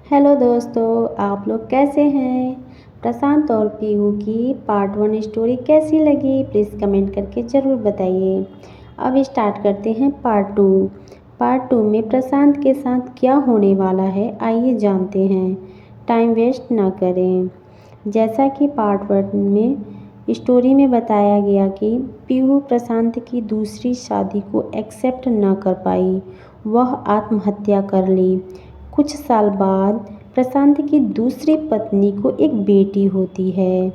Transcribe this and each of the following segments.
Hello दोस्तों, आप लोग कैसे हैं। प्रशांत और पीहू की पार्ट 1 स्टोरी कैसी लगी प्लीज़ कमेंट करके ज़रूर बताइए। अब स्टार्ट करते हैं पार्ट 2। पार्ट 2 में प्रशांत के साथ क्या होने वाला है आइए जानते हैं। टाइम वेस्ट ना करें। जैसा कि पार्ट 1 में स्टोरी में बताया गया कि पीहू प्रशांत की दूसरी शादी को एक्सेप्ट न कर पाई, वह आत्महत्या कर ली। कुछ साल बाद प्रशांत की दूसरी पत्नी को एक बेटी होती है।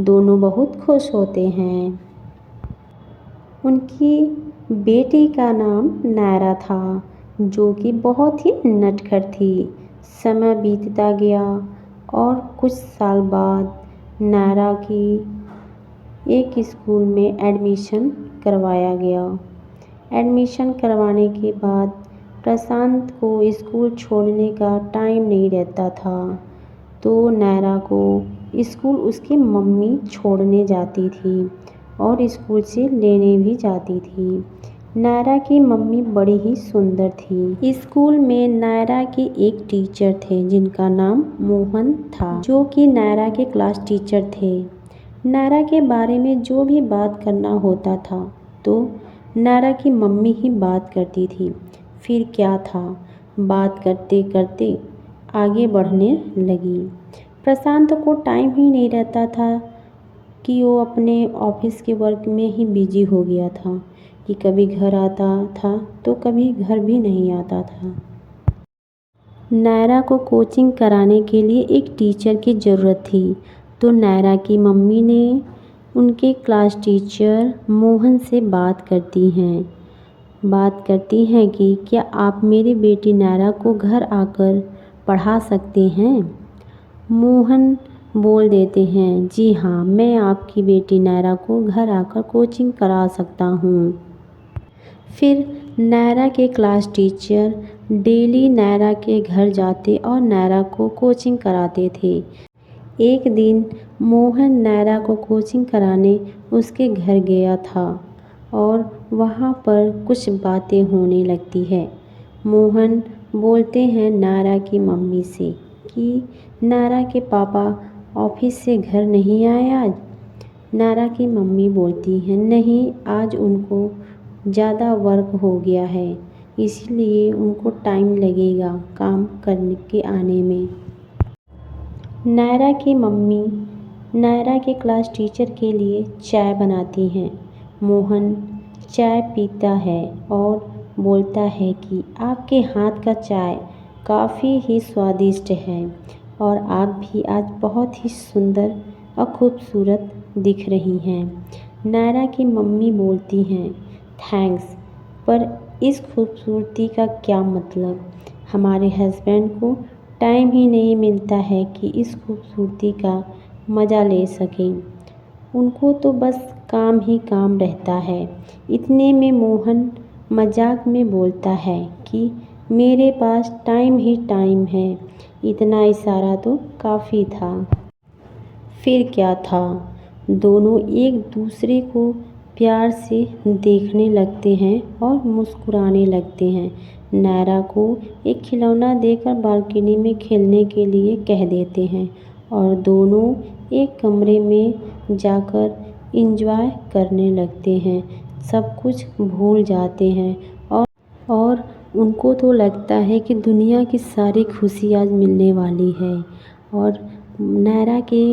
दोनों बहुत खुश होते हैं। उनकी बेटी का नाम नायरा था, जो कि बहुत ही नटखट थी। समय बीतता गया और कुछ साल बाद नायरा की एक स्कूल में एडमिशन करवाया गया। एडमिशन करवाने के बाद प्रशांत को स्कूल छोड़ने का टाइम नहीं रहता था, तो नायरा को स्कूल उसकी मम्मी छोड़ने जाती थी और स्कूल से लेने भी जाती थी। नायरा की मम्मी बड़ी ही सुंदर थी। स्कूल में नायरा के एक टीचर थे जिनका नाम मोहन था, जो कि नायरा के क्लास टीचर थे। नायरा के बारे में जो भी बात करना होता था तो नायरा की मम्मी ही बात करती थी। फिर क्या था, बात करते करते आगे बढ़ने लगी। प्रशांत को टाइम ही नहीं रहता था कि वो अपने ऑफिस के वर्क में ही बिजी हो गया था कि कभी घर आता था तो कभी घर भी नहीं आता था। नायरा को कोचिंग कराने के लिए एक टीचर की ज़रूरत थी, तो नायरा की मम्मी ने उनके क्लास टीचर मोहन से बात करती हैं कि क्या आप मेरी बेटी नायरा को घर आकर पढ़ा सकते हैं। मोहन बोल देते हैं, जी हाँ, मैं आपकी बेटी नायरा को घर आकर कोचिंग करा सकता हूँ। फिर नायरा के क्लास टीचर डेली नायरा के घर जाते और नायरा को कोचिंग कराते थे। एक दिन मोहन नायरा को कोचिंग कराने उसके घर गया था और वहाँ पर कुछ बातें होने लगती है। मोहन बोलते हैं नायरा की मम्मी से कि नायरा के पापा ऑफिस से घर नहीं आए आज। नायरा की मम्मी बोलती हैं, नहीं, आज उनको ज़्यादा वर्क हो गया है, इसीलिए उनको टाइम लगेगा काम करने के आने में। नायरा की मम्मी नायरा के क्लास टीचर के लिए चाय बनाती हैं। मोहन चाय पीता है और बोलता है कि आपके हाथ का चाय काफ़ी ही स्वादिष्ट है और आप भी आज बहुत ही सुंदर और खूबसूरत दिख रही हैं। नायरा की मम्मी बोलती हैं, थैंक्स, पर इस खूबसूरती का क्या मतलब। हमारे हस्बैंड को टाइम ही नहीं मिलता है कि इस खूबसूरती का मज़ा ले सकें। उनको तो बस काम ही काम रहता है। इतने में मोहन मजाक में बोलता है कि मेरे पास टाइम ही टाइम है। इतना इशारा तो काफ़ी था। फिर क्या था, दोनों एक दूसरे को प्यार से देखने लगते हैं और मुस्कुराने लगते हैं। नायरा को एक खिलौना देकर बालकनी में खेलने के लिए कह देते हैं और दोनों एक कमरे में जाकर एंजॉय करने लगते हैं। सब कुछ भूल जाते हैं और उनको तो लगता है कि दुनिया की सारी खुशी आज मिलने वाली है। और नायरा के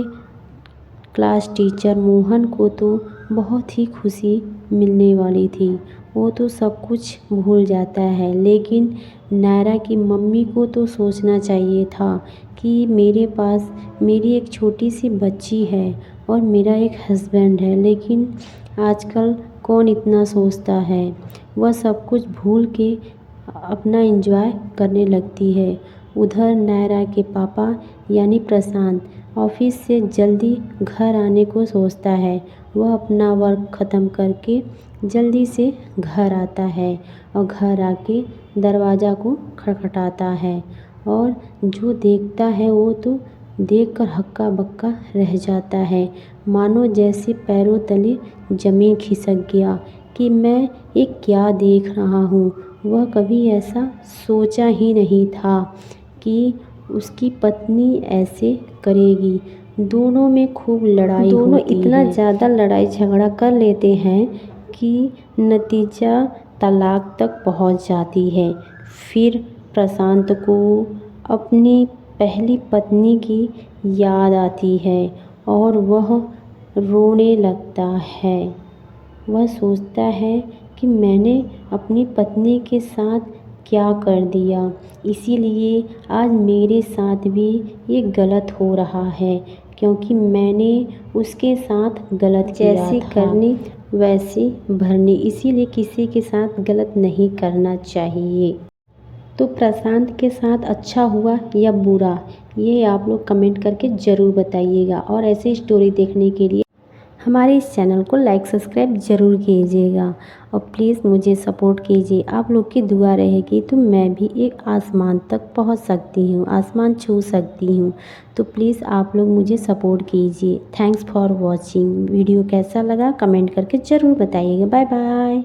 क्लास टीचर मोहन को तो बहुत ही खुशी मिलने वाली थी, वो तो सब कुछ भूल जाता है। लेकिन नायरा की मम्मी को तो सोचना चाहिए था कि मेरे पास मेरी एक छोटी सी बच्ची है और मेरा एक हस्बैंड है, लेकिन आजकल कौन इतना सोचता है। वह सब कुछ भूल के अपना एंजॉय करने लगती है। उधर नायरा के पापा यानी प्रशांत ऑफिस से जल्दी घर आने को सोचता है। वह अपना वर्क ख़त्म करके जल्दी से घर आता है और घर आके दरवाज़ा को खटखटाता है और जो देखता है वो तो देखकर हक्का बक्का रह जाता है, मानो जैसे पैरों तले ज़मीन खिसक गया कि मैं ये क्या देख रहा हूँ। वह कभी ऐसा सोचा ही नहीं था कि उसकी पत्नी ऐसे करेगी। दोनों में खूब लड़ाई होती है। दोनों इतना ज़्यादा लड़ाई झगड़ा कर लेते हैं कि नतीजा तलाक तक पहुंच जाती है। फिर प्रशांत को अपनी पहली पत्नी की याद आती है और वह रोने लगता है। वह सोचता है कि मैंने अपनी पत्नी के साथ क्या कर दिया, इसीलिए आज मेरे साथ भी ये गलत हो रहा है, क्योंकि मैंने उसके साथ गलत किया था। जैसे करनी वैसे भरनी, इसीलिए किसी के साथ गलत नहीं करना चाहिए। तो प्रशांत के साथ अच्छा हुआ या बुरा, ये आप लोग कमेंट करके ज़रूर बताइएगा। और ऐसी स्टोरी देखने के लिए हमारे इस चैनल को लाइक सब्सक्राइब ज़रूर कीजिएगा और प्लीज़ मुझे सपोर्ट कीजिए। आप लोग की दुआ रहेगी तो मैं भी एक आसमान तक पहुंच सकती हूं, आसमान छू सकती हूं। तो प्लीज़ आप लोग मुझे सपोर्ट कीजिए। Thanks for watching. वीडियो कैसा लगा कमेंट करके ज़रूर बताइएगा। Bye bye.